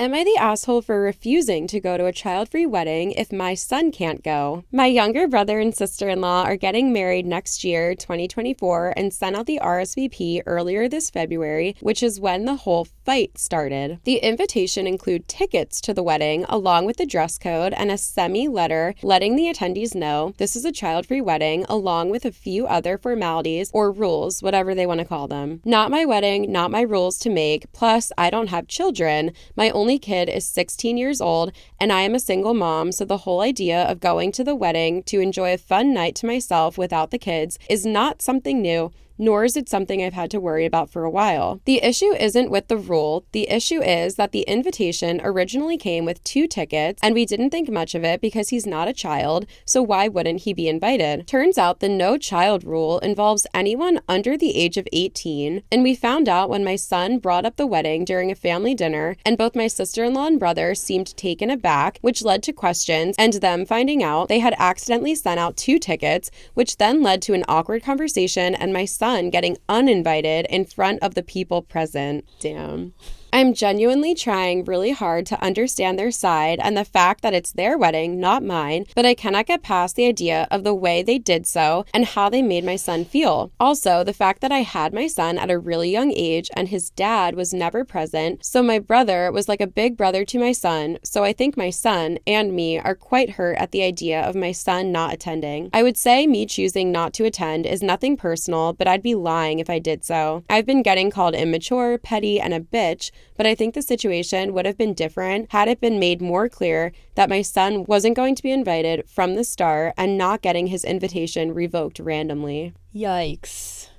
Am I the asshole for refusing to go to a child-free wedding if my son can't go? My younger brother and sister-in-law are getting married next year, 2024, and sent out the RSVP earlier this February, which is when the whole fight started. The invitation include tickets to the wedding, along with the dress code and a semi-letter letting the attendees know this is a child-free wedding, along with a few other formalities or rules, whatever they want to call them. Not my wedding, not my rules to make, plus I don't have children. My only kid is 16 years old, and I am a single mom, so the whole idea of going to the wedding to enjoy a fun night to myself without the kids is not something new, nor is it something I've had to worry about for a while. The issue isn't with the rule. The issue is that the invitation originally came with 2 tickets, and we didn't think much of it because he's not a child, so why wouldn't he be invited? Turns out the no child rule involves anyone under the age of 18, and we found out when my son brought up the wedding during a family dinner, and both my sister-in-law and brother seemed taken aback, which led to questions, and them finding out they had accidentally sent out 2 tickets, which then led to an awkward conversation and my son getting uninvited in front of the people present. Damn. I'm genuinely trying really hard to understand their side and the fact that it's their wedding, not mine, but I cannot get past the idea of the way they did so and how they made my son feel. Also, the fact that I had my son at a really young age and his dad was never present, so my brother was like a big brother to my son, so I think my son and me are quite hurt at the idea of my son not attending. I would say me choosing not to attend is nothing personal, but I'd be lying if I did so. I've been getting called immature, petty, and a bitch, but I think the situation would have been different had it been made more clear that my son wasn't going to be invited from the start and not getting his invitation revoked randomly. Yikes.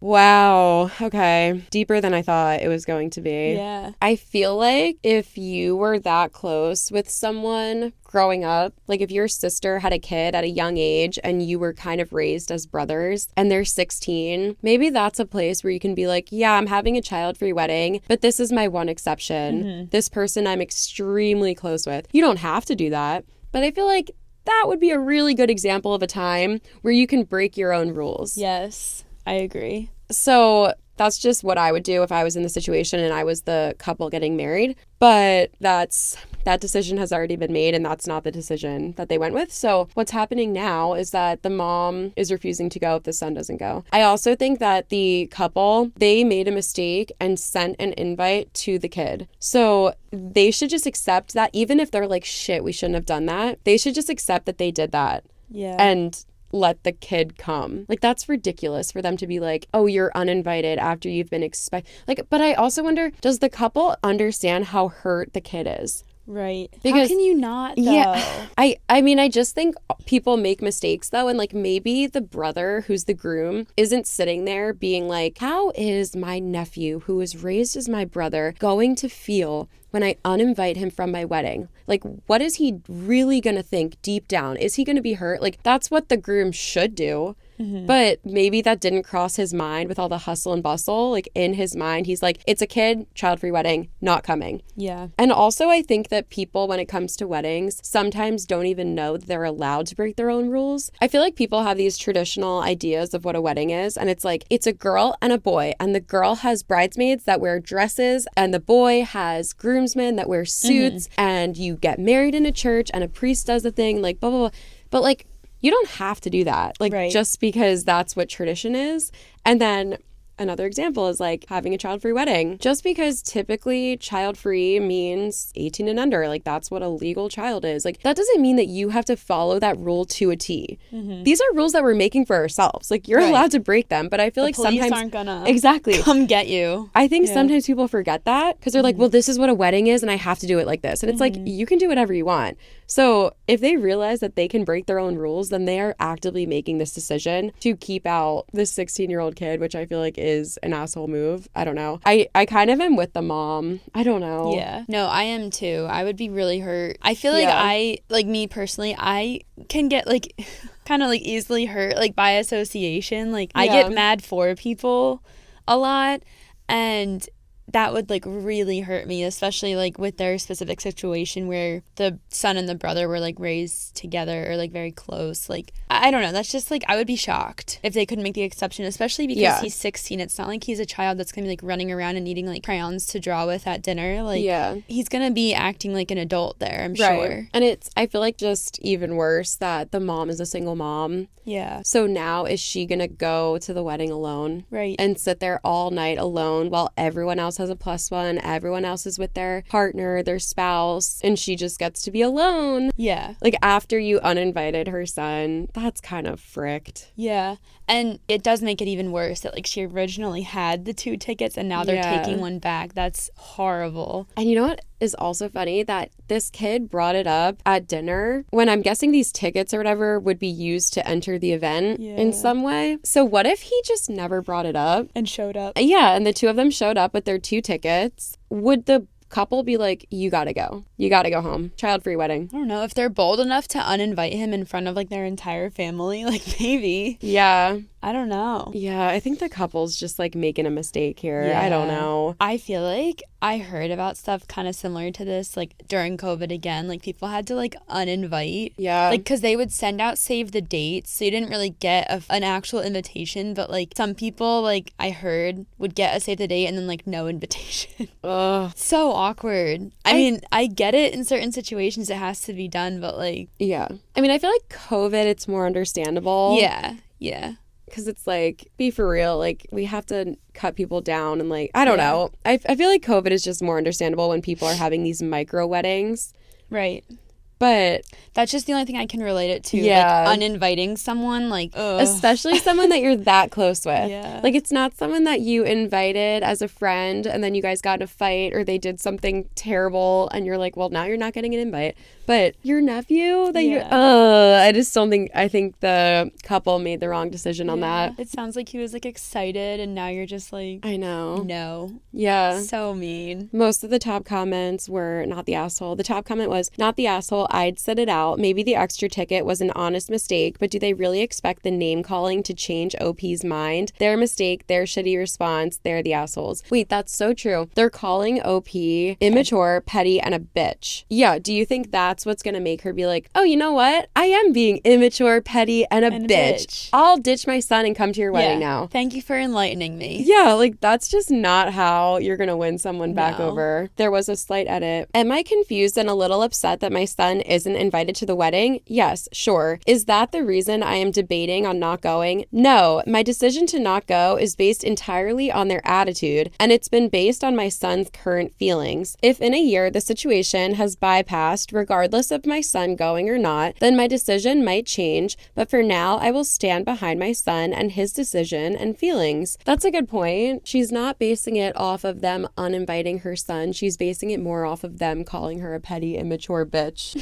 Wow. Okay. Deeper than I thought it was going to be. Yeah. I feel like if you were that close with someone growing up, like if your sister had a kid at a young age and you were kind of raised as brothers and they're 16, maybe that's a place where you can be like, yeah, I'm having a child-free wedding, but this is my one exception. Mm-hmm. This person I'm extremely close with. You don't have to do that, but I feel like that would be a really good example of a time where you can break your own rules. Yes, I agree. So that's just what I would do if I was in the situation and I was the couple getting married. But that decision has already been made, and that's not the decision that they went with. So what's happening now is that the mom is refusing to go if the son doesn't go. I also think that the couple, they made a mistake and sent an invite to the kid. So they should just accept that, even if they're like, shit, we shouldn't have done that. They should just accept that they did that. Yeah. And let the kid come. Like, that's ridiculous for them to be like, oh, you're uninvited after you've been but I also wonder, does the couple understand how hurt the kid is? Right. Because, how can you not, though? Yeah. I mean, I just think people make mistakes, though. And, like, maybe the brother who's the groom isn't sitting there being like, how is my nephew, who was raised as my brother, going to feel when I uninvite him from my wedding? Like, what is he really going to think deep down? Is he going to be hurt? Like, that's what the groom should do. Mm-hmm. But maybe that didn't cross his mind with all the hustle and bustle. Like, in his mind, he's like, it's a kid, child-free wedding, not coming. Yeah. And also, I think that people, when it comes to weddings, sometimes don't even know that they're allowed to break their own rules. I feel like people have these traditional ideas of what a wedding is, and it's like, it's a girl and a boy, and the girl has bridesmaids that wear dresses, and the boy has groomsmen that wear suits, and you get married in a church, and a priest does a thing, like, blah, blah, blah. But, like, you don't have to do that, like, right. Just because that's what tradition is. And then another example is like having a child-free wedding. Just because typically child-free means 18 and under, like that's what a legal child is. Like that doesn't mean that you have to follow that rule to a T. Mm-hmm. These are rules that we're making for ourselves. Like you're allowed to break them, but I feel like sometimes aren't gonna come get you. I think sometimes people forget that because they're like, well, this is what a wedding is and I have to do it like this. And it's like, you can do whatever you want. So if they realize that they can break their own rules, then they are actively making this decision to keep out this 16-year-old kid, which I feel like is an asshole move. I don't know. I kind of am with the mom. I don't know. Yeah. No, I am too. I would be really hurt. I feel like me personally, I can get like kind of like easily hurt like by association. Like I get mad for people a lot. And that would like really hurt me, especially like with their specific situation where the son and the brother were like raised together or like very close. Like, I don't know. That's just like, I would be shocked if they couldn't make the exception, especially because he's 16. It's not like he's a child that's gonna be like running around and needing like crayons to draw with at dinner. Like, he's gonna be acting like an adult there, I'm sure. And I feel like just even worse that the mom is a single mom. Yeah. So now is she gonna go to the wedding alone? Right. And sit there all night alone while everyone else has a plus one, everyone else is with their partner, their spouse, and she just gets to be alone. Yeah. Like, after you uninvited her son, that's kind of fricked. Yeah. And it does make it even worse that like she originally had the 2 tickets and now they're taking one back. That's horrible. And you know what is also funny? That this kid brought it up at dinner when I'm guessing these tickets or whatever would be used to enter the event in some way. So what if he just never brought it up? And showed up. Yeah, and the 2 of them showed up with their 2 tickets. Would the couple be like, you gotta go home, child-free wedding? I don't know if they're bold enough to uninvite him in front of like their entire family, like maybe. I don't know. I think the couple's just like making a mistake here. I don't know. I feel like I heard about stuff kind of similar to this like during COVID again, like people had to like uninvite, like because they would send out save the dates, so you didn't really get an actual invitation, but like some people, like I heard, would get a save the date and then like no invitation. So awkward. I mean, I get it in certain situations it has to be done, but like I mean, I feel like COVID, it's more understandable. Because it's like, be for real, like we have to cut people down and like, I don't know. I feel like COVID is just more understandable when people are having these micro weddings. Right. But that's just the only thing I can relate it to. Like uninviting someone, like, especially someone that you're that close with. Like, it's not someone that you invited as a friend and then you guys got in a fight or they did something terrible and you're like, well, now you're not getting an invite. But your nephew that I think the couple made the wrong decision on that. It sounds like he was like excited and now you're just like, I know. No. Yeah. So mean. Most of the top comments were not the asshole. The top comment was, not the asshole, I'd sit it out. Maybe the extra ticket was an honest mistake, but do they really expect the name calling to change OP's mind? Their mistake, their shitty response, they're the assholes. Wait, that's so true. They're calling OP immature, petty, and a bitch. Yeah, do you think that's what's gonna make her be like, oh, you know what? I am being immature, petty, and a bitch. I'll ditch my son and come to your wedding now. Thank you for enlightening me. Yeah, like that's just not how you're gonna win someone back over. There was a slight edit. Am I confused and a little upset that my son isn't invited to the wedding? Yes, sure. Is that the reason I am debating on not going? No, my decision to not go is based entirely on their attitude, and it's been based on my son's current feelings. If in a year the situation has bypassed, regardless of my son going or not, then my decision might change, but for now I will stand behind my son and his decision and feelings. That's a good point. She's not basing it off of them uninviting her son. She's basing it more off of them calling her a petty, immature bitch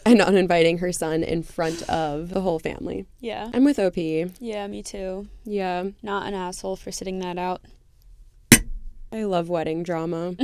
and uninviting her son in front of the whole family. Yeah. I'm with OP. Yeah, me too. Yeah. Not an asshole for sitting that out. I love wedding drama.